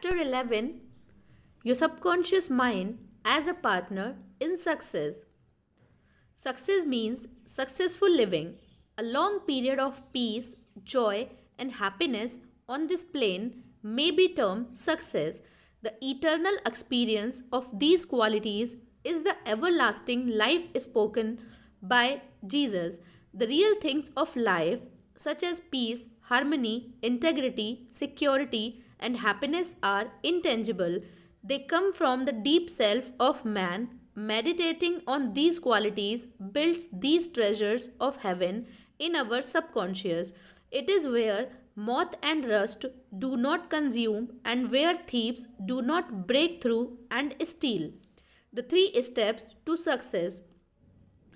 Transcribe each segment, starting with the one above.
Chapter 11, Your Subconscious Mind as a Partner in Success. Success means successful living, a long period of peace, joy, and happiness on this plane may be termed success. The eternal experience of these qualities is the everlasting life spoken by Jesus. The real things of life, such as peace, harmony, integrity, security, and happiness, are intangible. They come from the deep self of man. Meditating on these qualities builds these treasures of heaven in our subconscious. It is where moth and rust do not consume and where thieves do not break through and steal. The three steps to success.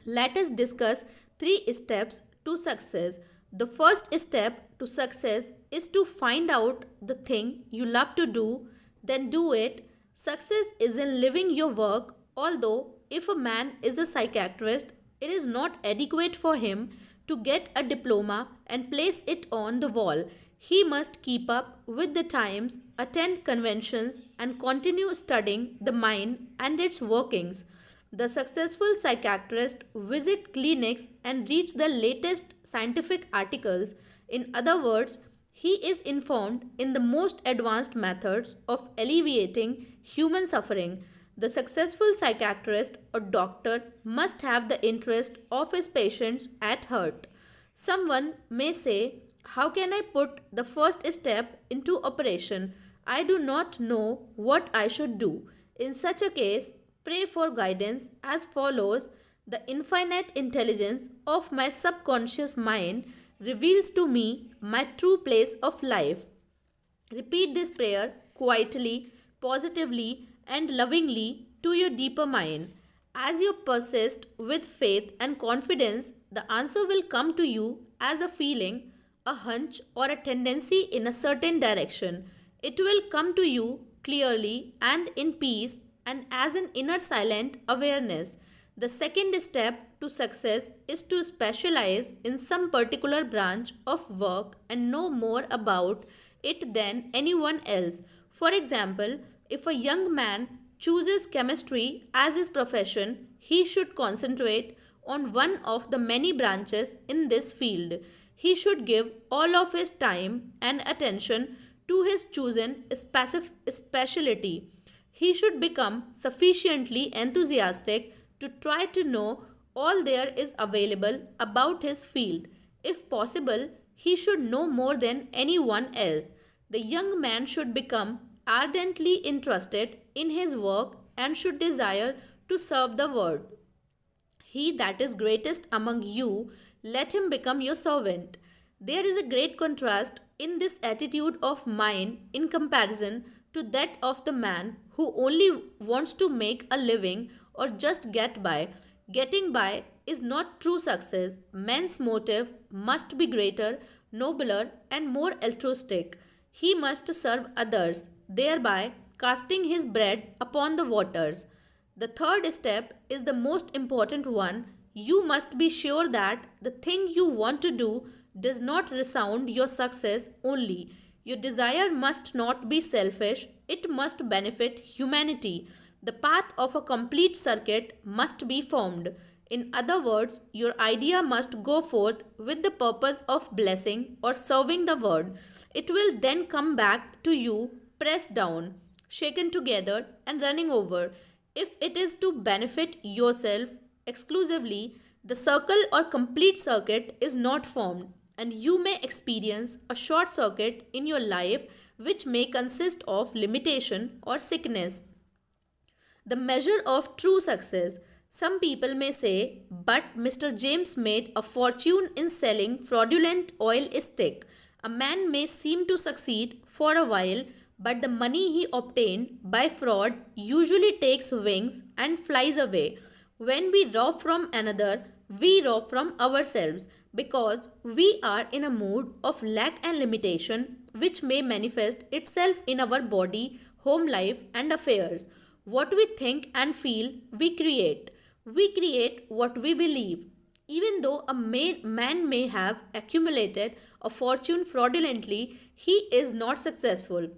Let us discuss three steps to success. The first step to success is to find out the thing you love to do, then do it. Success is in living your work, although, if a man is a psychiatrist, it is not adequate for him to get a diploma and place it on the wall. He must keep up with the times, attend conventions, and continue studying the mind and its workings. The successful psychiatrist visit clinics and reads the latest scientific articles. In other words, he is informed in the most advanced methods of alleviating human suffering. The successful psychiatrist or doctor must have the interest of his patients at heart. Someone may say, how can I put the first step into operation? I do not know what I should do. In such a case, pray for guidance as follows. The infinite intelligence of my subconscious mind reveals to me my true place of life. Repeat this prayer quietly, positively, and lovingly to your deeper mind. As you persist with faith and confidence, the answer will come to you as a feeling, a hunch, or a tendency in a certain direction. It will come to you clearly and in peace and as an inner silent awareness. The second step to success is to specialize in some particular branch of work and know more about it than anyone else. For example, if a young man chooses chemistry as his profession, he should concentrate on one of the many branches in this field. He should give all of his time and attention to his chosen specialty. He should become sufficiently enthusiastic to try to know all there is available about his field. If possible, he should know more than anyone else. The young man should become ardently interested in his work and should desire to serve the world. He that is greatest among you, let him become your servant. There is a great contrast in this attitude of mind in comparison to that of the man who only wants to make a living or just get by. Getting by is not true success. Man's motive must be greater, nobler, and more altruistic. He must serve others, thereby casting his bread upon the waters. The third step is the most important one. You must be sure that the thing you want to do does not resound your success only. Your desire must not be selfish, it must benefit humanity. The path of a complete circuit must be formed. In other words, your idea must go forth with the purpose of blessing or serving the world. It will then come back to you, pressed down, shaken together, and running over. If it is to benefit yourself exclusively, the circle or complete circuit is not formed, and you may experience a short circuit in your life which may consist of limitation or sickness. The measure of true success. Some people may say, but Mr. James made a fortune in selling fraudulent oil stick. A man may seem to succeed for a while, but the money he obtained by fraud usually takes wings and flies away. When we rob from another, we rob from ourselves because we are in a mood of lack and limitation which may manifest itself in our body, home life, and affairs. What we think and feel, we create. We create what we believe. Even though a man may have accumulated a fortune fraudulently, he is not successful.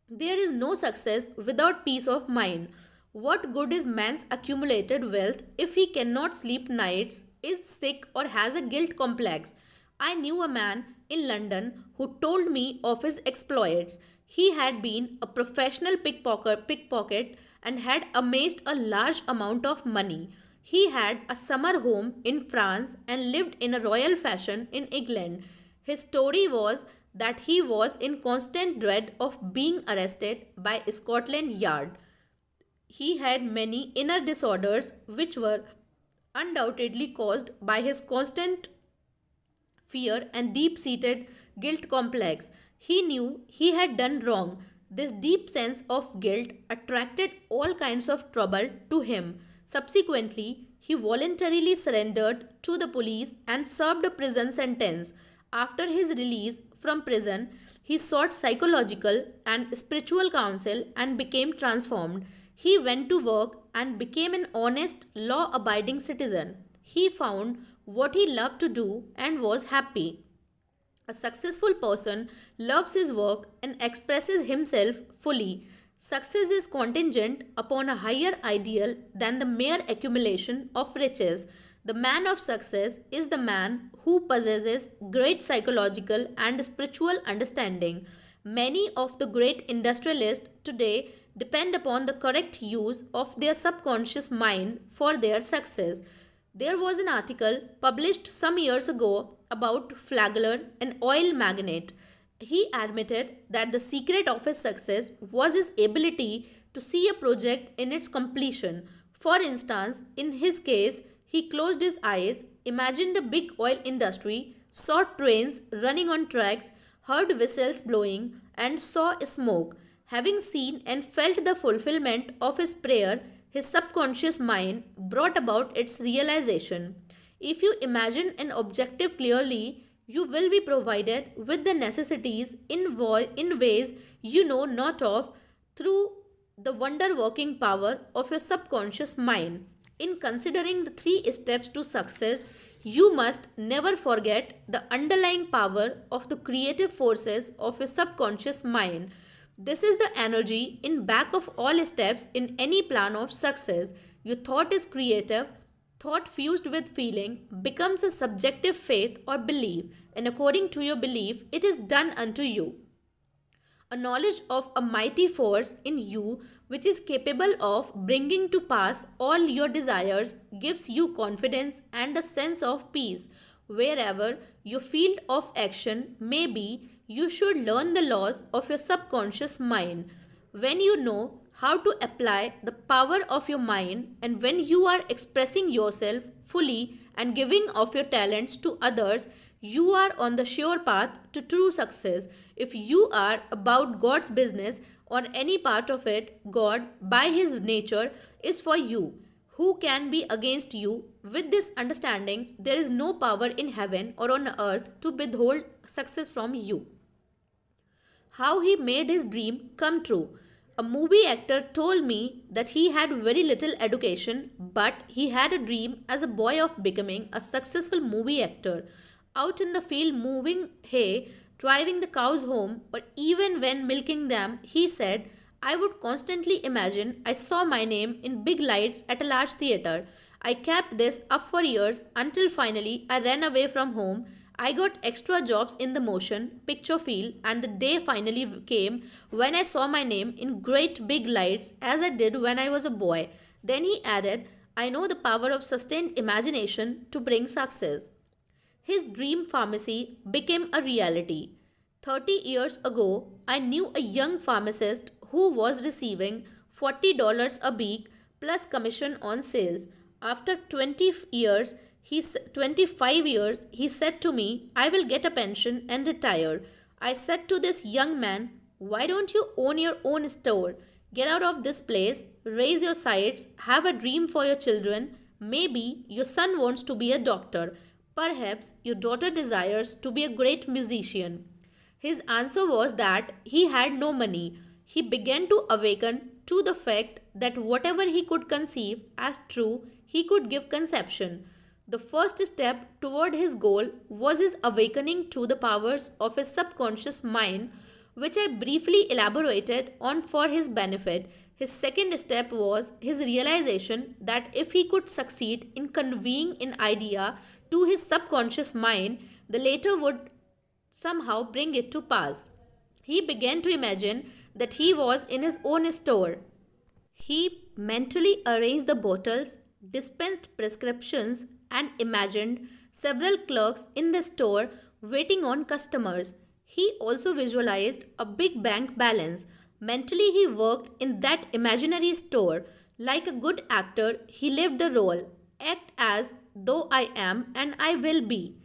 There is no success without peace of mind. What good is man's accumulated wealth if he cannot sleep nights, is sick, or has a guilt complex? I knew a man in London who told me of his exploits. He had been a professional pickpocket and had amassed a large amount of money. He had a summer home in France and lived in a royal fashion in England. His story was that he was in constant dread of being arrested by Scotland Yard. He had many inner disorders which were undoubtedly caused by his constant fear and deep seated guilt complex. He knew he had done wrong. This deep sense of guilt attracted all kinds of trouble to him. Subsequently, he voluntarily surrendered to the police and served a prison sentence. After his release from prison, he sought psychological and spiritual counsel and became transformed. He went to work and became an honest, law abiding citizen. He found what he loved to do and was happy. A successful person loves his work and expresses himself fully. Success is contingent upon a higher ideal than the mere accumulation of riches. The man of success is the man who possesses great psychological and spiritual understanding. Many of the great industrialists today depend upon the correct use of their subconscious mind for their success. There was an article published some years ago about Flagler, an oil magnate. He admitted that the secret of his success was his ability to see a project in its completion. For instance, in his case, he closed his eyes, imagined a big oil industry, saw trains running on tracks, heard whistles blowing, and saw smoke. Having seen and felt the fulfillment of his prayer, his subconscious mind brought about its realization. If you imagine an objective clearly, you will be provided with the necessities in ways you know not of through the wonder working power of your subconscious mind. In considering the three steps to success, you must never forget the underlying power of the creative forces of your subconscious mind. This is the energy in back of all steps in any plan of success. Your thought is creative. Thought fused with feeling becomes a subjective faith or belief, and according to your belief, it is done unto you. A knowledge of a mighty force in you which is capable of bringing to pass all your desires gives you confidence and a sense of peace. Wherever your field of action may be, you should learn the laws of your subconscious mind. When you know how to apply the power of your mind, and when you are expressing yourself fully and giving of your talents to others, you are on the sure path to true success. If you are about God's business or any part of it, God, by His nature, is for you. Who can be against you? With this understanding, there is no power in heaven or on earth to withhold success from you. How he made his dream come true. A movie actor told me that he had very little education, but he had a dream as a boy of becoming a successful movie actor. Out in the field moving hay, driving the cows home, or even when milking them, he said, I would constantly imagine I saw my name in big lights at a large theater. I kept this up for years until finally I ran away from home. I got extra jobs in the motion picture field, and the day finally came when I saw my name in great big lights as I did when I was a boy. Then he added, I know the power of sustained imagination to bring success. His dream pharmacy became a reality. 30 years ago, I knew a young pharmacist who was receiving $40 a week plus commission on sales. After 25 years, he said to me, I will get a pension and retire. I said to this young man, why don't you own your own store? Get out of this place, raise your sights, have a dream for your children. Maybe your son wants to be a doctor. Perhaps your daughter desires to be a great musician. His answer was that he had no money. He began to awaken to the fact that whatever he could conceive as true, he could give conception. The first step toward his goal was his awakening to the powers of his subconscious mind, which I briefly elaborated on for his benefit. His second step was his realization that if he could succeed in conveying an idea to his subconscious mind, the latter would somehow bring it to pass. He began to imagine that he was in his own store. He mentally arranged the bottles, dispensed prescriptions, and imagined several clerks in the store waiting on customers. He also visualized a big bank balance. Mentally, he worked in that imaginary store. Like a good actor, he lived the role. Act as though I am and I will be.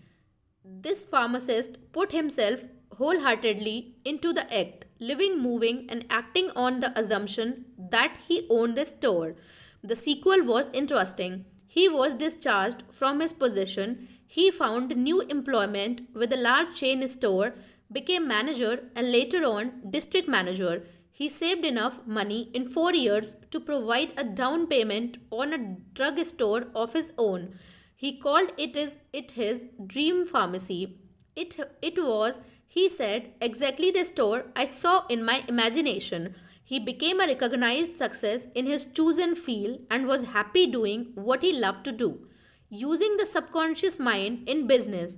This pharmacist put himself wholeheartedly into the act, living, moving, and acting on the assumption that he owned the store. The sequel was interesting. He was discharged from his position. He found new employment with a large chain store, became manager, and later on district manager. He saved enough money in 4 years to provide a down payment on a drug store of his own. He called it his dream pharmacy. It was, he said, exactly the store I saw in my imagination. He became a recognized success in his chosen field and was happy doing what he loved to do. Using the subconscious mind in business.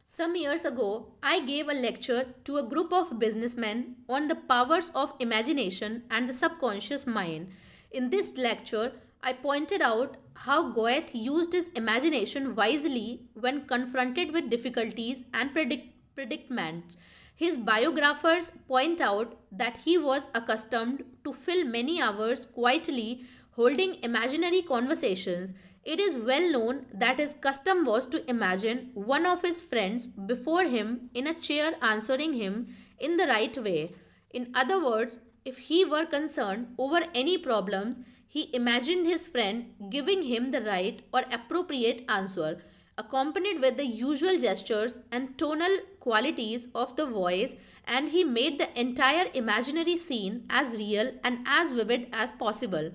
Some years ago, I gave a lecture to a group of businessmen on the powers of imagination and the subconscious mind. In this lecture, I pointed out how Goethe used his imagination wisely when confronted with difficulties and predicaments. His biographers point out that he was accustomed to fill many hours quietly holding imaginary conversations. It is well known that his custom was to imagine one of his friends before him in a chair answering him in the right way. In other words, if he were concerned over any problems, he imagined his friend giving him the right or appropriate answer, accompanied with the usual gestures and tonal qualities of the voice, and he made the entire imaginary scene as real and as vivid as possible.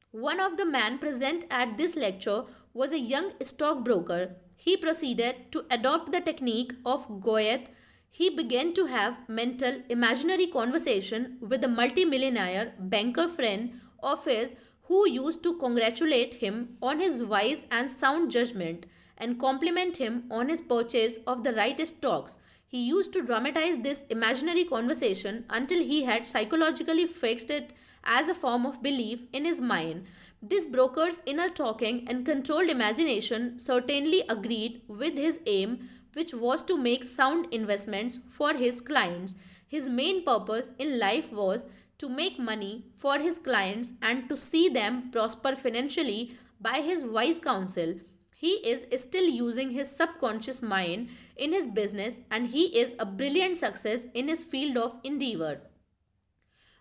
One of the men present at this lecture was a young stockbroker. He proceeded to adopt the technique of Goethe. He began to have mental imaginary conversation with a multimillionaire banker friend of his who used to congratulate him on his wise and sound judgment and compliment him on his purchase of the right stocks. He used to dramatize this imaginary conversation until he had psychologically fixed it as a form of belief in his mind. This broker's inner talking and controlled imagination certainly agreed with his aim, which was to make sound investments for his clients. His main purpose in life was to make money for his clients and to see them prosper financially by his wise counsel. He is still using his subconscious mind in his business and he is a brilliant success in his field of endeavor.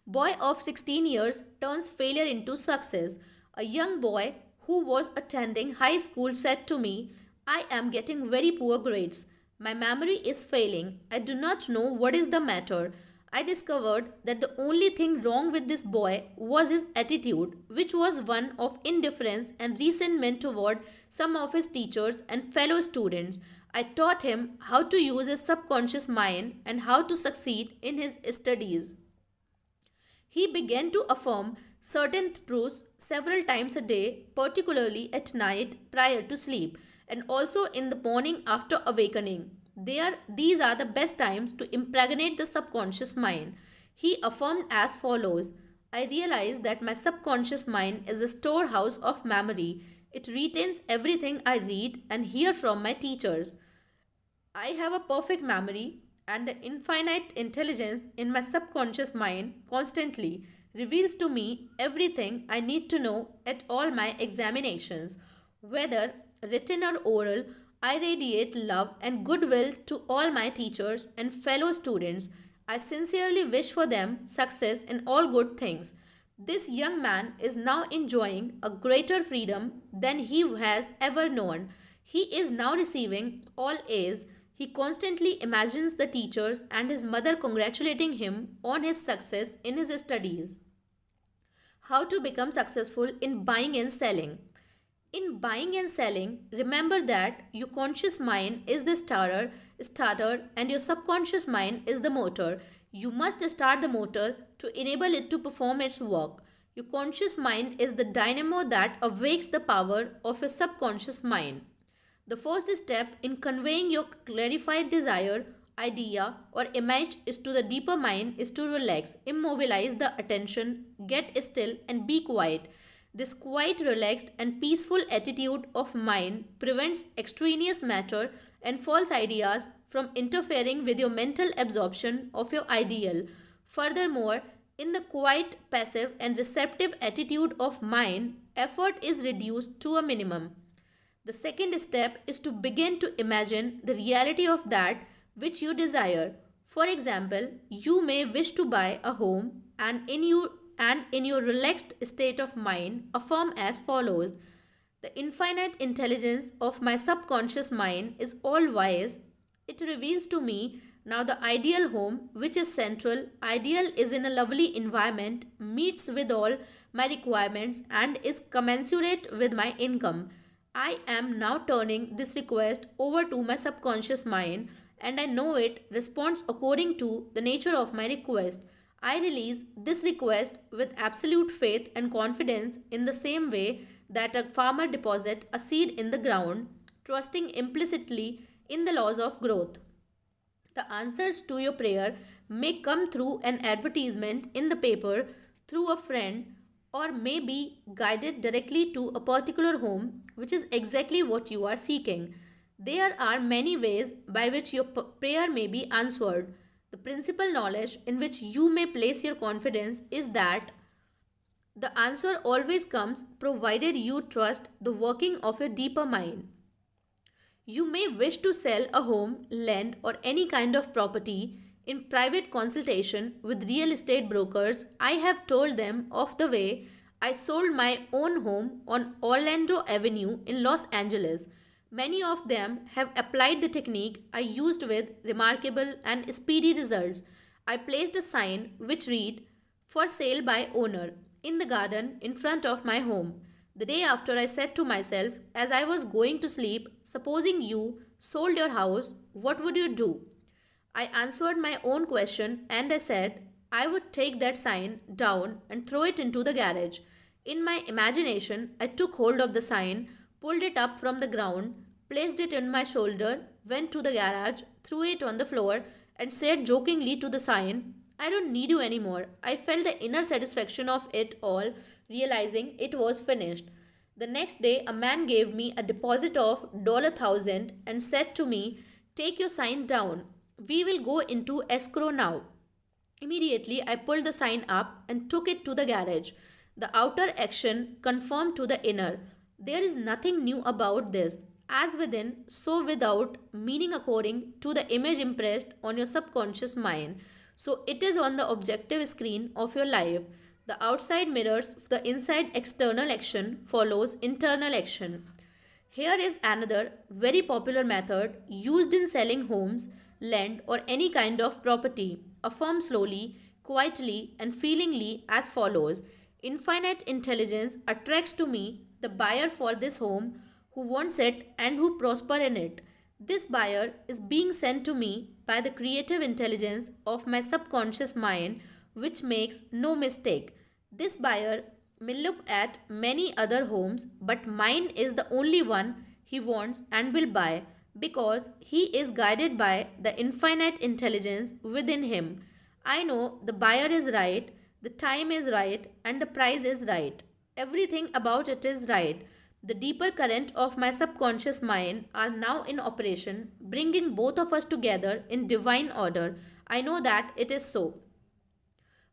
Boy of 16 years turns failure into success. A young boy who was attending high school said to me, I am getting very poor grades. My memory is failing. I do not know what is the matter. I discovered that the only thing wrong with this boy was his attitude, which was one of indifference and resentment toward some of his teachers and fellow students. I taught him how to use his subconscious mind and how to succeed in his studies. He began to affirm certain truths several times a day, particularly at night prior to sleep, and also in the morning after awakening. These are the best times to impregnate the subconscious mind. He affirmed as follows: I realize that my subconscious mind is a storehouse of memory. It retains everything I read and hear from my teachers. I have a perfect memory, and the infinite intelligence in my subconscious mind constantly reveals to me everything I need to know at all my examinations. Whether written or oral, I radiate love and goodwill to all my teachers and fellow students. I sincerely wish for them success in all good things. This young man is now enjoying a greater freedom than he has ever known. He is now receiving all A's. He constantly imagines the teachers and his mother congratulating him on his success in his studies. How to become successful in buying and selling. In buying and selling, remember that your conscious mind is the starter. starter and your subconscious mind is the motor. You must start the motor to enable it to perform its work. Your conscious mind is the dynamo that awakes the power of your subconscious mind. The first step in conveying your clarified desire, idea, or image is to the deeper mind is to relax, immobilize the attention, get still, and be quiet. This quiet, relaxed, and peaceful attitude of mind prevents extraneous matter and false ideas from interfering with your mental absorption of your ideal. Furthermore, in the quiet, passive, and receptive attitude of mind, effort is reduced to a minimum. The second step is to begin to imagine the reality of that which you desire. For example, you may wish to buy a home and in your relaxed state of mind affirm as follows: the infinite intelligence of my subconscious mind is all wise. It reveals to me now the ideal home, which is central, ideal is in a lovely environment, meets with all my requirements, and is commensurate with my income. I am now turning this request over to my subconscious mind, and I know it responds according to the nature of my request. I release this request with absolute faith and confidence in the same way that a farmer deposits a seed in the ground, trusting implicitly in the laws of growth. The answers to your prayer may come through an advertisement in the paper, through a friend, or may be guided directly to a particular home, which is exactly what you are seeking. There are many ways by which your prayer may be answered. The principal knowledge in which you may place your confidence is that the answer always comes provided you trust the working of your deeper mind. You may wish to sell a home, land, or any kind of property in private consultation with real estate brokers. I have told them of the way I sold my own home on Orlando Avenue in Los Angeles. Many of them have applied the technique I used with remarkable and speedy results. I placed a sign which read, "For sale by owner," in the garden in front of my home. The day after, I said to myself as I was going to sleep, "Supposing you sold your house, what would you do?" I answered my own question and I said, "I would take that sign down and throw it into the garage." In my imagination, I took hold of the sign, pulled it up from the ground, placed it on my shoulder, went to the garage, threw it on the floor, and said jokingly to the sign, "I don't need you anymore." I felt the inner satisfaction of it all, realizing it was finished. The next day, a man gave me a deposit of $1,000 and said to me, "Take your sign down. We will go into escrow now." Immediately, I pulled the sign up and took it to the garage. The outer action conformed to the inner. There is nothing new about this. As within, so without, meaning according to the image impressed on your subconscious mind. So it is on the objective screen of your life. The outside mirrors the inside. External action follows internal action. Here is another very popular method used in selling homes, land, or any kind of property. Affirm slowly, quietly, and feelingly as follows: Infinite intelligence attracts to me the buyer for this home who wants it and who prosper in it. This buyer is being sent to me by the creative intelligence of my subconscious mind, which makes no mistake. This buyer may look at many other homes, but mine is the only one he wants and will buy because he is guided by the infinite intelligence within him. I know the buyer is right, the time is right, and the price is right. Everything about it is right. The deeper current of my subconscious mind are now in operation, bringing both of us together in divine order. I know that it is so.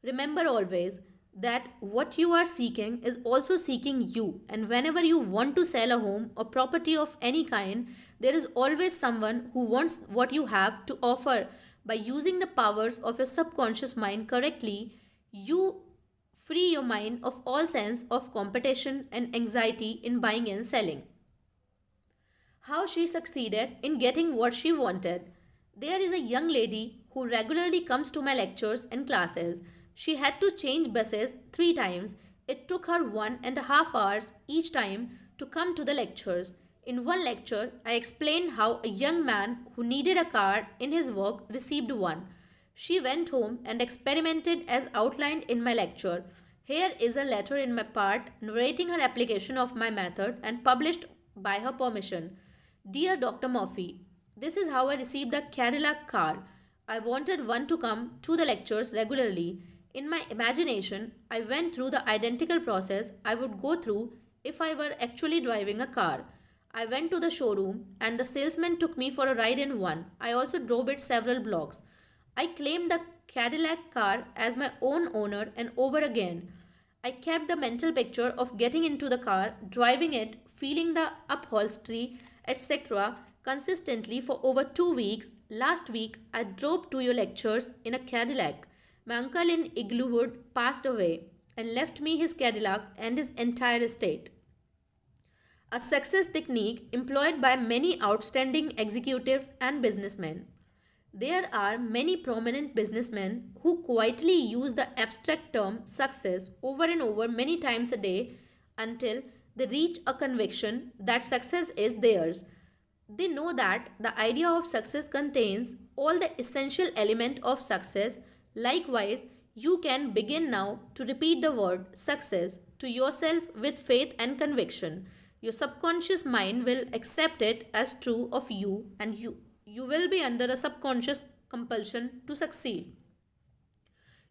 Remember always that what you are seeking is also seeking you, and whenever you want to sell a home or property of any kind, there is always someone who wants what you have to offer. By using the powers of your subconscious mind correctly, you free your mind of all sense of competition and anxiety in buying and selling. How she succeeded in getting what she wanted. There is a young lady who regularly comes to my lectures and classes. She had to change buses 3 times. It took her 1.5 hours each time to come to the lectures. In one lecture, I explained how a young man who needed a car in his work received one. She went home and experimented as outlined in my lecture. Here is a letter in my part narrating her application of my method and published by her permission. Dear Dr. Murphy, this is how I received a Cadillac car. I wanted one to come to the lectures regularly. In my imagination, I went through the identical process I would go through if I were actually driving a car. I went to the showroom and the salesman took me for a ride in one. I also drove it several blocks. I claimed the Cadillac car as my own owner and over again. I kept the mental picture of getting into the car, driving it, feeling the upholstery, etc. consistently for over 2 weeks. Last week, I drove to your lectures in a Cadillac. My uncle in Inglewood passed away and left me his Cadillac and his entire estate. A success technique employed by many outstanding executives and businessmen. There are many prominent businessmen who quietly use the abstract term success over and over many times a day until they reach a conviction that success is theirs. They know that the idea of success contains all the essential element of success. Likewise, you can begin now to repeat the word success to yourself with faith and conviction. Your subconscious mind will accept it as true of you and you will be under a subconscious compulsion to succeed.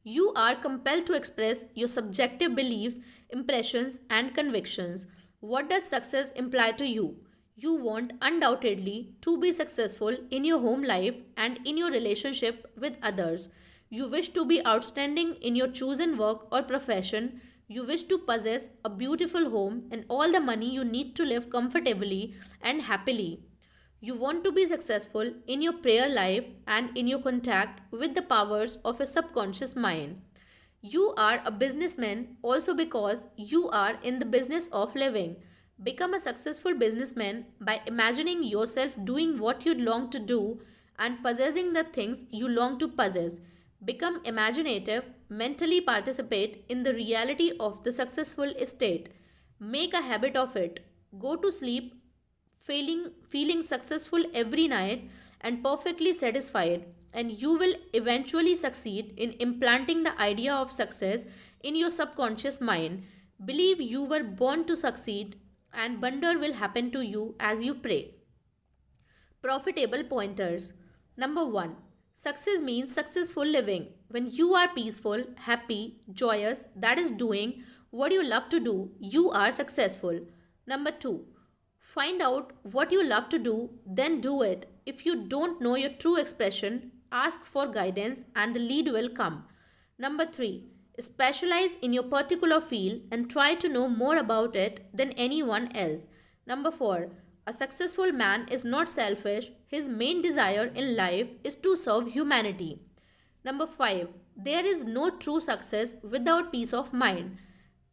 You are compelled to express your subjective beliefs, impressions, and convictions. What does success imply to you? You want undoubtedly to be successful in your home life and in your relationship with others. You wish to be outstanding in your chosen work or profession. You wish to possess a beautiful home and all the money you need to live comfortably and happily. You want to be successful in your prayer life and in your contact with the powers of a subconscious mind. You are a businessman also because you are in the business of living. Become a successful businessman by imagining yourself doing what you long to do and possessing the things you long to possess. Become imaginative, mentally participate in the reality of the successful state. Make a habit of it. Go to sleep feeling successful every night and perfectly satisfied, and you will eventually succeed in implanting the idea of success in your subconscious mind. Believe you were born to succeed, and wonder will happen to you as you pray. Profitable pointers. Number 1. Success means successful living. When you are peaceful, happy, joyous, that is doing what you love to do, you are successful. Number 2. Find out what you love to do, then do it. If you don't know your true expression, ask for guidance and the lead will come. Number 3. Specialize in your particular field and try to know more about it than anyone else. Number 4. A successful man is not selfish. His main desire in life is to serve humanity. Number 5. There is no true success without peace of mind.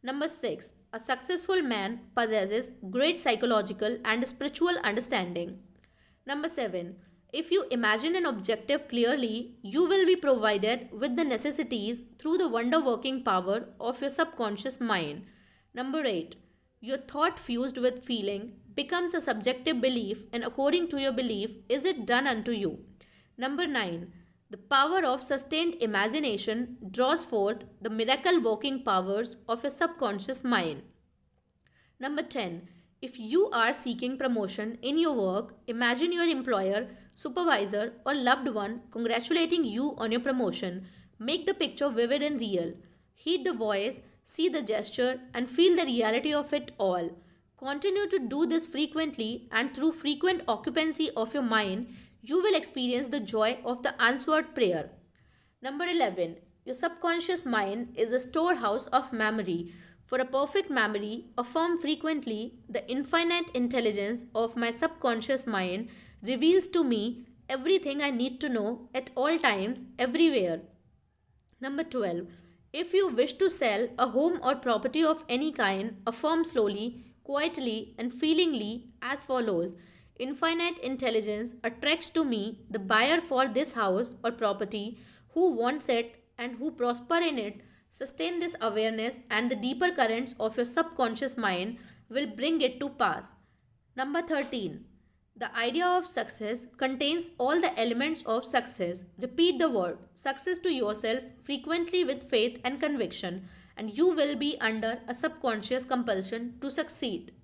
Number 6. A successful man possesses great psychological and spiritual understanding. Number 7. If you imagine an objective clearly, you will be provided with the necessities through the wonder-working power of your subconscious mind. Number 8. Your thought fused with feeling becomes a subjective belief, and according to your belief, is it done unto you. Number 9. The power of sustained imagination draws forth the miracle working powers of your subconscious mind. Number 10. If you are seeking promotion in your work, imagine your employer, supervisor, or loved one congratulating you on your promotion. Make the picture vivid and real. Heed the voice, see the gesture, and feel the reality of it all. Continue to do this frequently, and through frequent occupancy of your mind, you will experience the joy of the answered prayer. Number 11. Your subconscious mind is a storehouse of memory. For a perfect memory, affirm frequently, the infinite intelligence of my subconscious mind reveals to me everything I need to know at all times, everywhere. Number 12. If you wish to sell a home or property of any kind, affirm slowly, quietly, and feelingly as follows. Infinite intelligence attracts to me the buyer for this house or property who wants it and who prosper in it. Sustain this awareness, and the deeper currents of your subconscious mind will bring it to pass. Number 13. The idea of success contains all the elements of success. Repeat the word success to yourself frequently with faith and conviction, and you will be under a subconscious compulsion to succeed.